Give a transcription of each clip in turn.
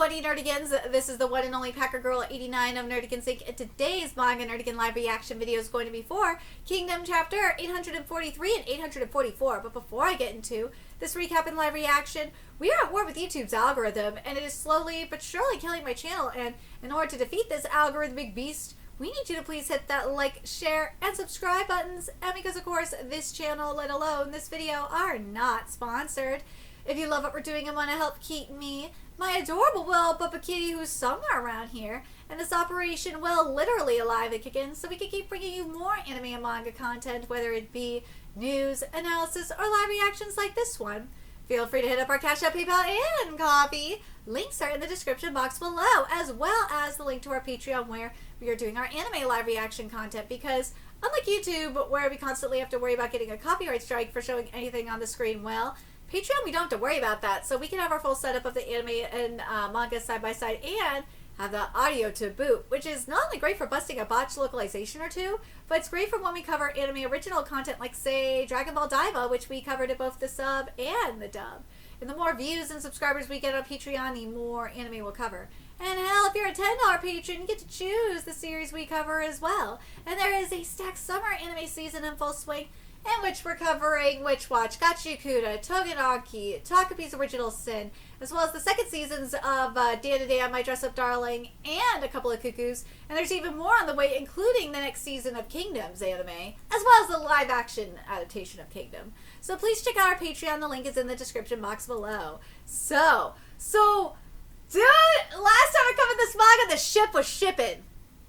What Nerdigans? This is the one and only Packer Girl 89 of Nerdigans Inc. And today's Manga Nerdigan live reaction video is going to be for Kingdom Chapter 843 and 844. But before I get into this recap and live reaction, we are at war with YouTube's algorithm, and it is slowly but surely killing my channel. And in order to defeat this algorithmic beast, we need you to please hit that like, share, and subscribe buttons. And because, of course, this channel, let alone this video, are not sponsored. If you love what we're doing and want to help keep me, my adorable Will Bubba Kitty, who's somewhere around here, and this Operation Will literally alive and kicking, so we can keep bringing you more anime and manga content, whether it be news, analysis, or live reactions like this one. Feel free to hit up our Cash App, PayPal, and Coffee. Links are in the description box below, as well as the link to our Patreon, where we are doing our anime live reaction content, because unlike YouTube, where we constantly have to worry about getting a copyright strike for showing anything on the screen, well, Patreon, we don't have to worry about that, so we can have our full setup of the anime and manga side by side and have the audio to boot, which is not only great for busting a botched localization or two, but it's great for when we cover anime original content like, say, Dragon Ball Daima, which we covered in both the sub and the dub. And the more views and subscribers we get on Patreon, the more anime we'll cover. And hell, if you're a $10 patron, you get to choose the series we cover as well. And there is a stacked summer anime season in full swing, in which we're covering Witch Watch, Gachikuta, Togenaki, Takapi's Original Sin, as well as the second seasons of Dan to Dan, My Dress Up Darling, and a couple of Cuckoos. And there's even more on the way, including the next season of Kingdom's anime, as well as the live-action adaptation of Kingdom. So please check out our Patreon. The link is in the description box below. So, dude, last time I covered this manga, the ship was shipping.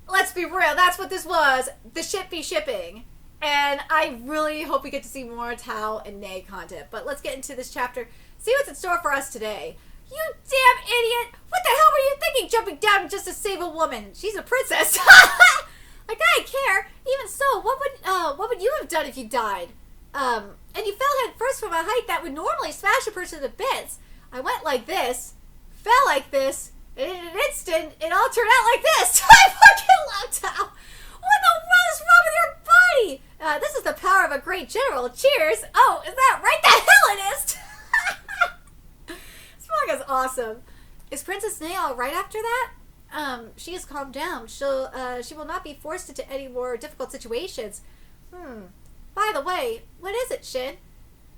Let's be real, that's what this was. The ship be shipping. And I really hope we get to see more Tao and Nay content. But let's get into this chapter, see what's in store for us today. You damn idiot! What the hell were you thinking, jumping down just to save a woman? She's a princess. Like, I care. Even so, what would you have done if you died? And you fell head first from a height that would normally smash a person to bits. I went like this, fell like this, and in an instant, it all turned out like this. I fucking love Tao. What the world is wrong with your body? This is the power of a great general. Cheers. Oh, is that right? The hell it is. This manga's awesome. Is Princess Nay all right after that? She has calmed down. She will not be forced into any more difficult situations. By the way, what is it, Shin?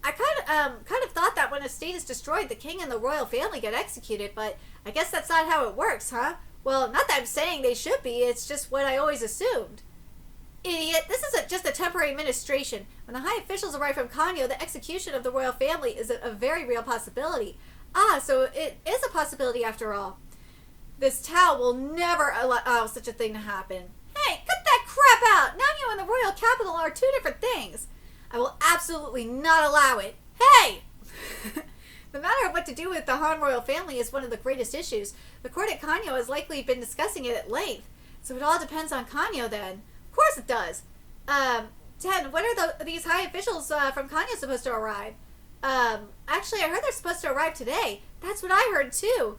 I kind of thought that when a state is destroyed, the king and the royal family get executed, but I guess that's not how it works, huh? Well, not that I'm saying they should be, it's just what I always assumed. Idiot, this isn't just a temporary administration. When the high officials arrive from Kanyo, the execution of the royal family is a very real possibility. Ah, so it is a possibility after all. This Tao will never allow such a thing to happen. Hey, cut that crap out! Nanyo and the royal capital are two different things. I will absolutely not allow it. Hey! The matter of what to do with the Han royal family is one of the greatest issues. The court at Kanyo has likely been discussing it at length. So it all depends on Kanyo then. Of course it does. Ten, when are these high officials from Kanyo supposed to arrive? Actually, I heard they're supposed to arrive today. That's what I heard too.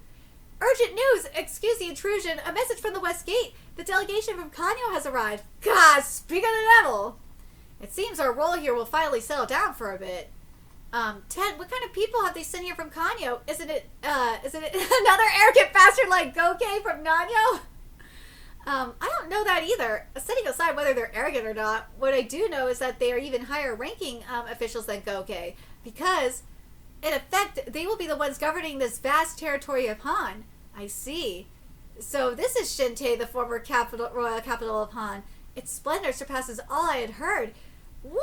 Urgent news! Excuse the intrusion. A message from the West Gate. The delegation from Kanyo has arrived. God, speak of the devil! It seems our role here will finally settle down for a bit. Ted, what kind of people have they sent here from Kanyo? Isn't it another arrogant bastard like Gokei from Nanyo? I don't know that either. Setting aside whether they're arrogant or not, what I do know is that they are even higher ranking officials than Gokei, because, in effect, they will be the ones governing this vast territory of Han. I see. So this is Shinte, the former royal capital of Han. Its splendor surpasses all I had heard. Woo!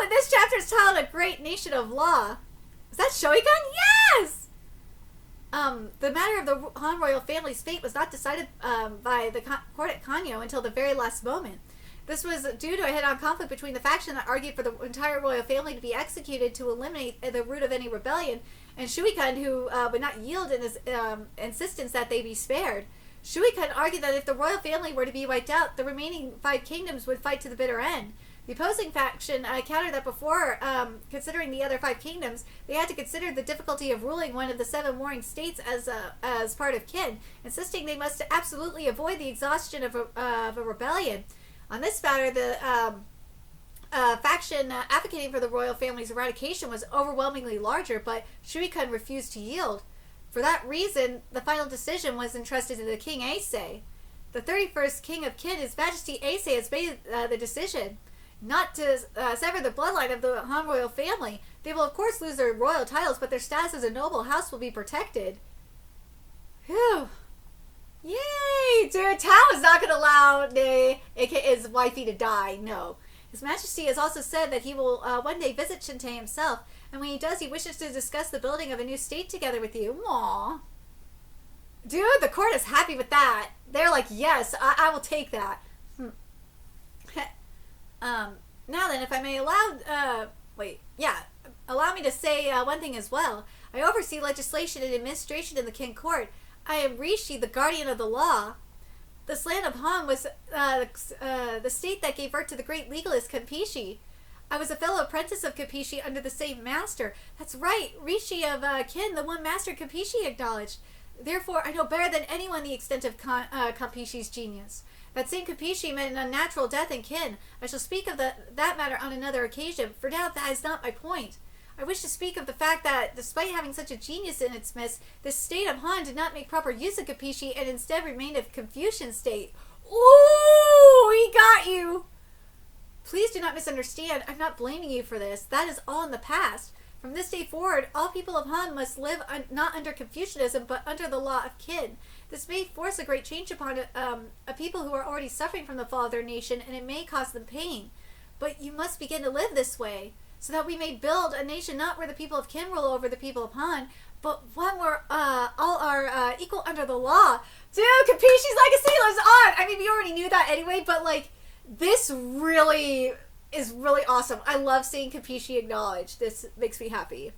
And this chapter is titled A Great Nation of Law. Is that Shogun? Yes! The matter of the Han royal family's fate was not decided by the court at Kanyo until the very last moment. This was due to a head-on conflict between the faction that argued for the entire royal family to be executed to eliminate the root of any rebellion, and Shuikan, who would not yield in his insistence that they be spared. Shuikan argued that if the royal family were to be wiped out, the remaining 5 kingdoms would fight to the bitter end. The opposing faction countered that before considering the other 5 kingdoms, they had to consider the difficulty of ruling one of the 7 warring states as part of kin, insisting they must absolutely avoid the exhaustion of a rebellion. On this matter, the faction advocating for the royal family's eradication was overwhelmingly larger, but Shuikan refused to yield. For that reason, the final decision was entrusted to the King Aisei. The 31st King of Qin, His Majesty Aisei, has made the decision not to sever the bloodline of the Han royal family. They will, of course, lose their royal titles, but their status as a noble house will be protected. Whew. Yay! Dude, Tao is not going to allow Ne, aka his wifey, to die. No. His Majesty has also said that he will one day visit Shintai himself, and when he does, he wishes to discuss the building of a new state together with you. Aww. Dude, the court is happy with that. They're like, yes, I will take that. Now then, if I may allow me to say one thing as well. I oversee legislation and administration in the King Court. I am Rishi, the guardian of the law. This land of Han was the state that gave birth to the great legalist Kampishi. I was a fellow apprentice of Kampishi under the same master. That's right, Rishi of Qin, the one master Kampishi acknowledged. Therefore, I know better than anyone the extent of Kampishi's genius. That same Kampishi met an unnatural death in Qin. I shall speak of that matter on another occasion. For now, that is not my point. I wish to speak of the fact that, despite having such a genius in its midst, this state of Han did not make proper use of Kampishi and instead remained a Confucian state. Ooh, he got you! Please do not misunderstand. I'm not blaming you for this. That is all in the past. From this day forward, all people of Han must live not under Confucianism, but under the law of Qin. This may force a great change upon a people who are already suffering from the fall of their nation, and it may cause them pain. But you must begin to live this way, so that we may build a nation not where the people of Qin rule over the people of Han, but one where all are equal under the law. Dude, Kampishi's legacy lives on! I mean, we already knew that anyway, but, like, this really is really awesome. I love seeing Kampishi acknowledged. This makes me happy.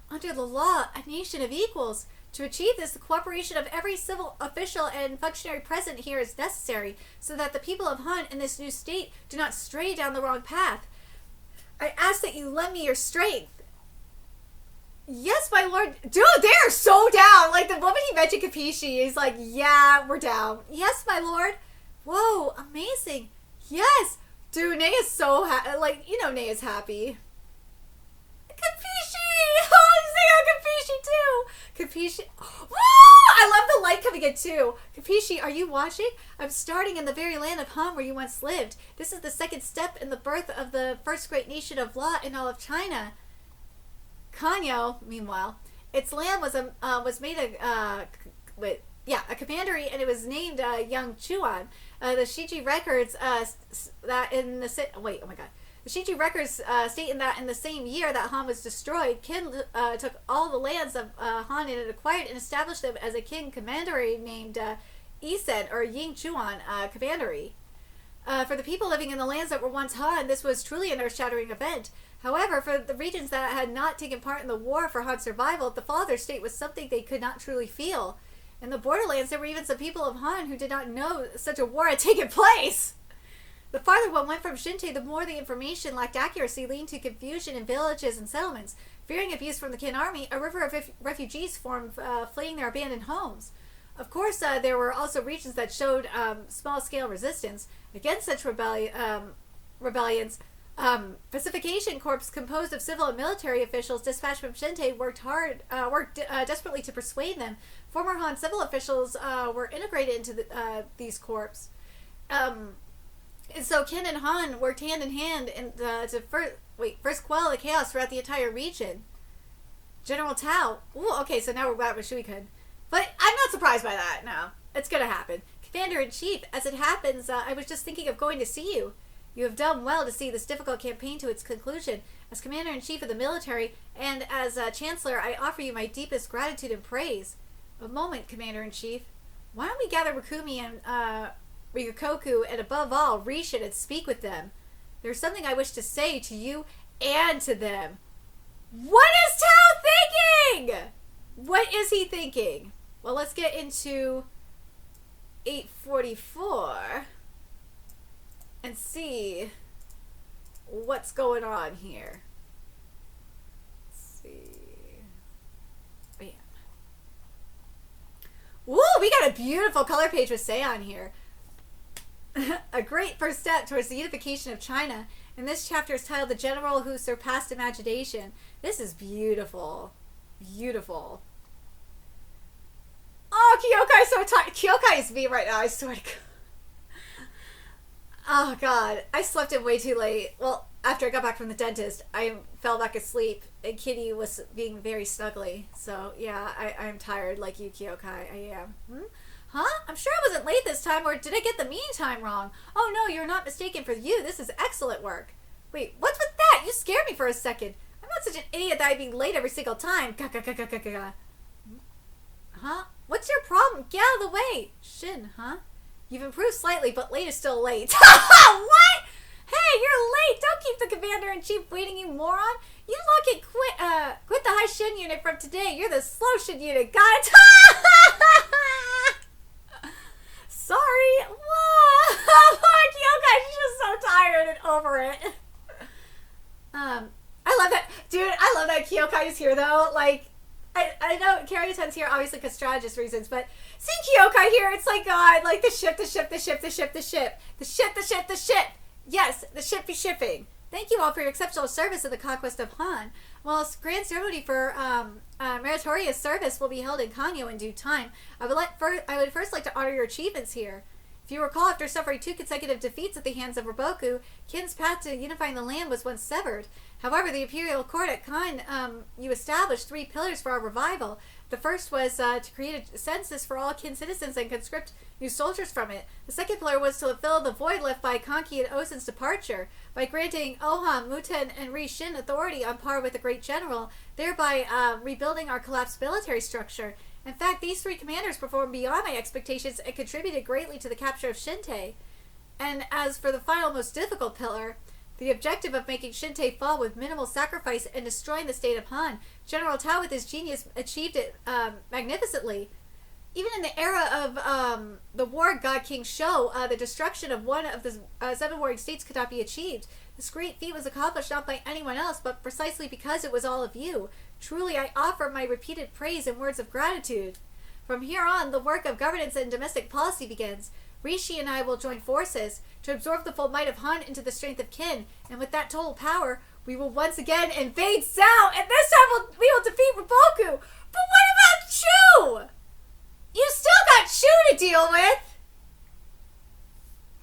Under the law, a nation of equals. To achieve this, the cooperation of every civil official and functionary present here is necessary, so that the people of Han in this new state do not stray down the wrong path. I ask that you lend me your strength. Yes, my lord. Dude, they are so down. Like, the moment he mentioned Kampishi, he's like, yeah, we're down. Yes, my lord. Whoa, amazing. Yes. Dude, Ney is so happy. Like, you know Ney is happy. Kampishi! Oh, he's saying Kampishi too! Kampishi. Woo! I love the light coming in too. Kampishi, are you watching? I'm starting in the very land of Han where you once lived. This is the second step in the birth of the first great nation of law in all of China. Kanyo, meanwhile, its land was made a commandery, and it was named Young Chuan. The Shiji records that in the the Shiji records state that in the same year that Han was destroyed, Qin took all the lands of Han and it acquired and established them as a king commandery named Isen or Ying Chuan commandery. For the people living in the lands that were once Han, this was truly an earth-shattering event. However, for the regions that had not taken part in the war for Han's survival, the fall of their state was something they could not truly feel. In the borderlands, there were even some people of Han who did not know such a war had taken place. The farther one went from Shintai, the more the information lacked accuracy, leading to confusion in villages and settlements. Fearing abuse from the Qin army, a river of refugees formed, fleeing their abandoned homes. Of course, there were also regions that showed small-scale resistance against such rebellions. Pacification Corps, composed of civil and military officials dispatched from Shintai, worked desperately to persuade them. Former Han civil officials were integrated into these corps. And so Qin and Han worked hand in hand to first quell the chaos throughout the entire region. General Tao. Ooh, okay, so now we're back with Shuikun. But I'm not surprised by that, no. It's gonna happen. Commander-in-Chief, as it happens, I was just thinking of going to see you. You have done well to see this difficult campaign to its conclusion. As Commander-in-Chief of the military, and as Chancellor, I offer you my deepest gratitude and praise. A moment, Commander-in-Chief. Why don't we gather Rikumi and Ryukoku, and above all, Rishin, and speak with them? There's something I wish to say to you and to them. What is Tao thinking? What is he thinking? Well, let's get into 844 and see what's going on here. Let's see. Bam. Woo, we got a beautiful color page with Seion here. A great first step towards the unification of China. And this chapter is titled The General Who Surpassed Imagination. This is beautiful. Beautiful. so tired. Kyokai is me right now, I swear to God. Oh, God. I slept in way too late. Well, after I got back from the dentist, I fell back asleep, and Kitty was being very snuggly. So, yeah, I'm tired like you, Kyokai. I am. Huh? I'm sure I wasn't late this time, or did I get the meeting time wrong? Oh, no, you're not mistaken for you. This is excellent work. Wait, what's with that? You scared me for a second. I'm not such an idiot that I'd be late every single time. Huh? What's your problem? Get out of the way. Shin, huh? You've improved slightly, but late is still late. What? Hey, you're late. Don't keep the commander-in-chief waiting, you moron. You look at quit the high Shin unit from today. You're the slow Shin unit. Got it? Sorry. Whoa. Kyokai, she's just so tired and over it. I love that. Dude, I love that Kyokai is here, though. Like, I know Karyaten's here, obviously, because strategist reasons, but seeing Kyokai here, it's like, God, like, the ship. Yes, the ship be shipping. Thank you all for your exceptional service in the conquest of Han. While a grand ceremony for meritorious service will be held in Kanyo in due time, I would first like to honor your achievements here. If you recall, after suffering 2 consecutive defeats at the hands of Raboku, Qin's path to unifying the land was once severed. However, the imperial court at Kan, you established 3 pillars for our revival. The first was to create a census for all Qin citizens and conscript new soldiers from it. The second pillar was to fill the void left by Kanki and Ozen's departure by granting Ohan, Muten, and Rishin authority on par with the Great General, thereby rebuilding our collapsed military structure. In fact, these 3 commanders performed beyond my expectations and contributed greatly to the capture of Shinte. And as for the final, most difficult pillar, the objective of making Shinte fall with minimal sacrifice and destroying the state of Han, General Tao with his genius achieved it magnificently. Even in the era of the war God King Shou, the destruction of one of the 7 warring states could not be achieved. This great feat was accomplished not by anyone else, but precisely because it was all of you. Truly, I offer my repeated praise and words of gratitude. From here on, the work of governance and domestic policy begins. Rishi and I will join forces to absorb the full might of Han into the strength of Qin, and with that total power, we will once again invade Cao, and this time we will defeat Raboku. But what about Chu? You still got Chu to deal with.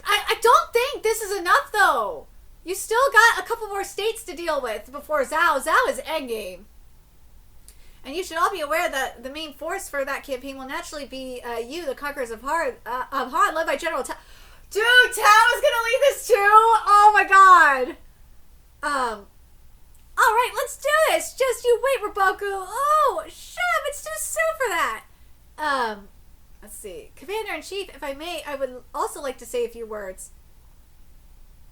I don't think this is enough, though. You still got a couple more states to deal with before Cao. Cao is endgame. And you should all be aware that the main force for that campaign will naturally be you, the conquerors of Han, led by General Tao. Dude, Tao is gonna lead this too? Oh my God. Alright, let's do this. Just you wait, Raboku. Oh, shut up. It's too soon for that. Let's see. Commander-in-Chief, if I may, I would also like to say a few words.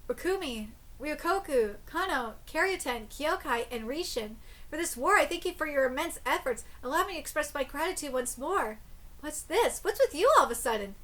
Rikumi, Ryokoku, Kano, Karyaten, Kyokai, and Rishin. For this war, I thank you for your immense efforts. Allow me to express my gratitude once more. What's this? What's with you all of a sudden?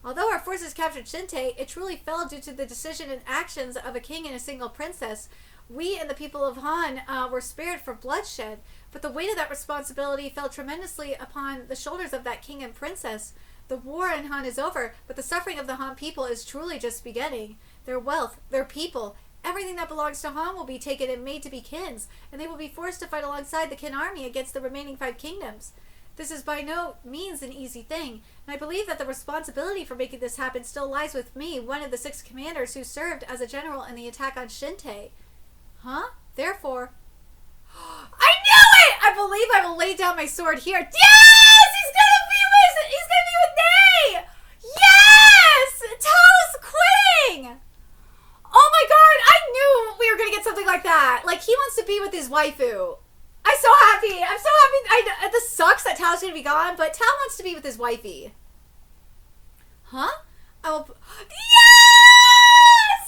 Although our forces captured Shinte, it truly fell due to the decision and actions of a king and a single princess. We and the people of Han were spared from bloodshed, but the weight of that responsibility fell tremendously upon the shoulders of that king and princess. The war in Han is over, but the suffering of the Han people is truly just beginning. Their wealth, their people, everything that belongs to Han will be taken and made to be Qin's, and they will be forced to fight alongside the Qin army against the remaining 5 kingdoms. This is by no means an easy thing, and I believe that the responsibility for making this happen still lies with me, one of the 6 commanders who served as a general in the attack on Shinte. Huh? Therefore... I knew it! I believe I will lay down my sword here. Yes! He's gonna be with Ney! Yes! Tao's quitting! Oh my God, I knew we were gonna get something like that. Like, he wants to be with his waifu. I'm so happy. This sucks that Tao's gonna be gone, but Tao wants to be with his wifey. Huh? I will... Yes!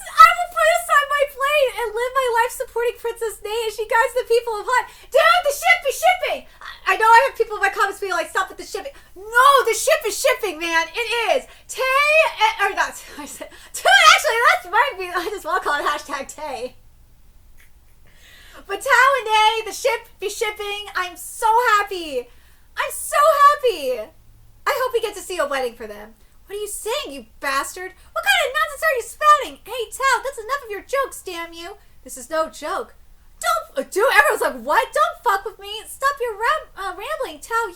I will put aside my plate and live my life supporting Princess Ney as she guides the people of Han. Dude, the ship is shipping! I know I have people in my comments being like, stop with the shipping. No, the ship is shipping, man. It is. Or not. I said, actually, that might be, I just want to call it hashtag Tay. But Tao and Ney, the ship be shipping. I'm so happy. I'm so happy. I hope we get to see a wedding for them. What are you saying, you bastard? What kind of nonsense are you spouting? Hey, Tao, that's enough of your jokes, damn you. This is no joke. Everyone's like, what? Don't fuck with me. Stop your rambling, Tao.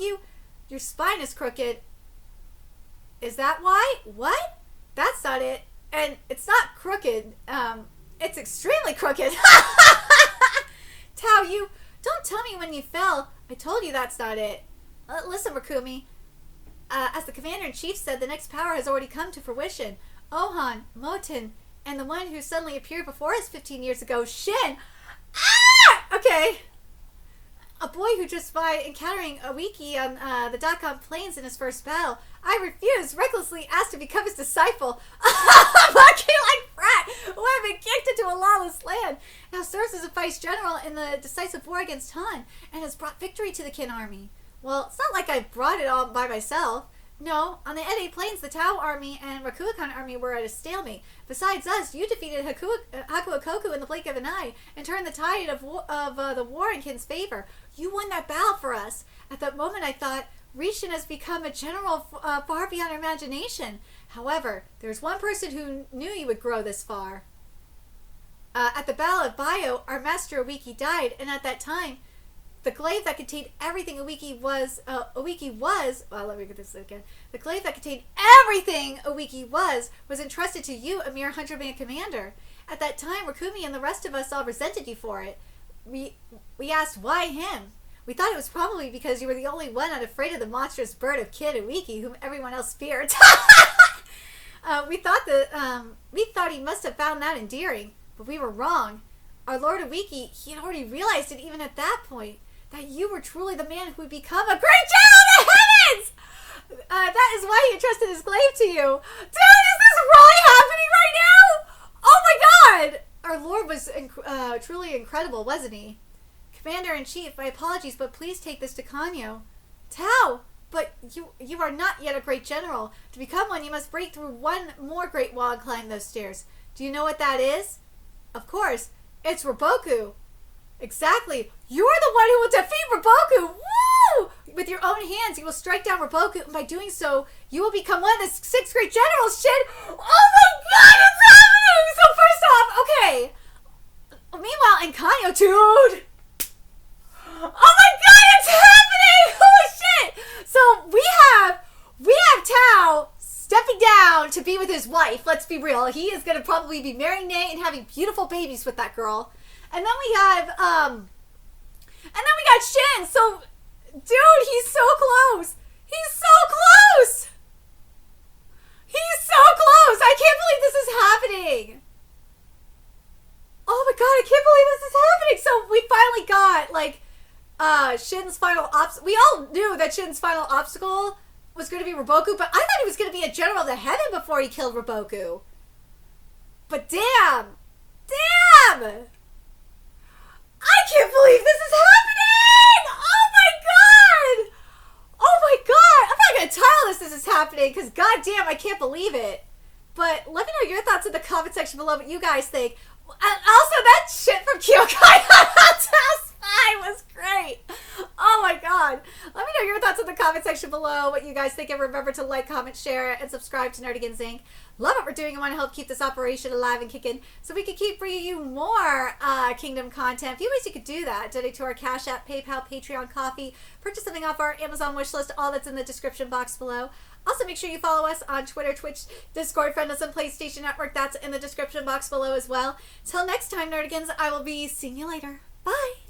Your spine is crooked. Is that why? What? That's not it. And it's not crooked. It's extremely crooked. Tao, you don't tell me when you fell. I told you that's not it. Listen, Rakumi. As the commander-in-chief said, the next power has already come to fruition. Ohan, Moten, and the one who suddenly appeared before us 15 years ago, Shin. Ah! Okay. A boy who just by encountering a wiki on the Dakon Plains in his first battle, I refused, recklessly asked to become his disciple. Lucky like brat who had been kicked into a lawless land, now serves as a vice general in the decisive war against Han, and has brought victory to the Kin army. Well, it's not like I brought it all by myself. No, on the Ede Plains, the Tao army and Rakuakan army were at a stalemate. Besides us, you defeated Hakuokoku in the blink of an eye and turned the tide of the war in Kin's favor. You won that battle for us. At that moment, I thought, Rishin has become a general far beyond our imagination. However, there's one person who knew you would grow this far. At the Battle of Bayo, our master Owiki died, and at that time, the glaive that contained everything Owiki was, well, let me get this again. The glaive that contained everything Owiki was entrusted to you, a mere 100-man commander. At that time, Rakumi and the rest of us all resented you for it. We asked, why him? We thought it was probably because you were the only one unafraid of the monstrous bird of Kid Owiki, whom everyone else feared. We thought he must have found that endearing, but we were wrong. Our Lord Owiki, he had already realized it even at that point, that you were truly the man who would become a great general of the heavens! That is why he entrusted his glaive to you. Dude, is this really happening right now? Oh my god! Our Lord was truly incredible, wasn't he? Commander-in-Chief, my apologies, but please take this to Kanyo. Tao! But you are not yet a great general. To become one, you must break through one more great wall and climb those stairs. Do you know what that is? Of course, it's Raboku. Exactly. You're the one who will defeat Raboku. Woo! With your own hands, you will strike down Raboku, and by doing so, you will become one of the 6 great generals, Shin. Oh my god, it's happening! So first off, okay. Meanwhile, in Kanyo, dude. Oh my god, it's happening! Holy shit! So we have Tao stepping down to be with his wife. Let's be real. He is going to probably be marrying Nate and having beautiful babies with that girl. And then we have, Shin. So, dude, he's so close. He's so close. He's so close. I can't believe this is happening. Oh my god, I can't believe this is happening. So we finally got, Shin's final obstacle. We all knew that Shin's final obstacle was going to be Raboku, but I thought he was going to be a general of the heaven before he killed Raboku. But damn! I can't believe this is happening! Oh my god! I'm not going to tell this is happening, because goddamn, I can't believe it. But let me know your thoughts in the comment section below, what you guys think. And also, that shit from Kyokai Task 5 was great. Oh my god. Let me know your thoughts in the comment section below, what you guys think, and remember to like, comment, share, and subscribe to Nerdigans Inc. Love what we're doing and want to help keep this operation alive and kicking so we can keep bringing you more Kingdom content. A few ways you could do that. Donate to our Cash App, PayPal, Patreon, Coffee, purchase something off our Amazon wishlist, all that's in the description box below. Also, make sure you follow us on Twitter, Twitch, Discord, friend us on PlayStation Network. That's in the description box below as well. Till next time, Nerdigans, I will be seeing you later. Bye!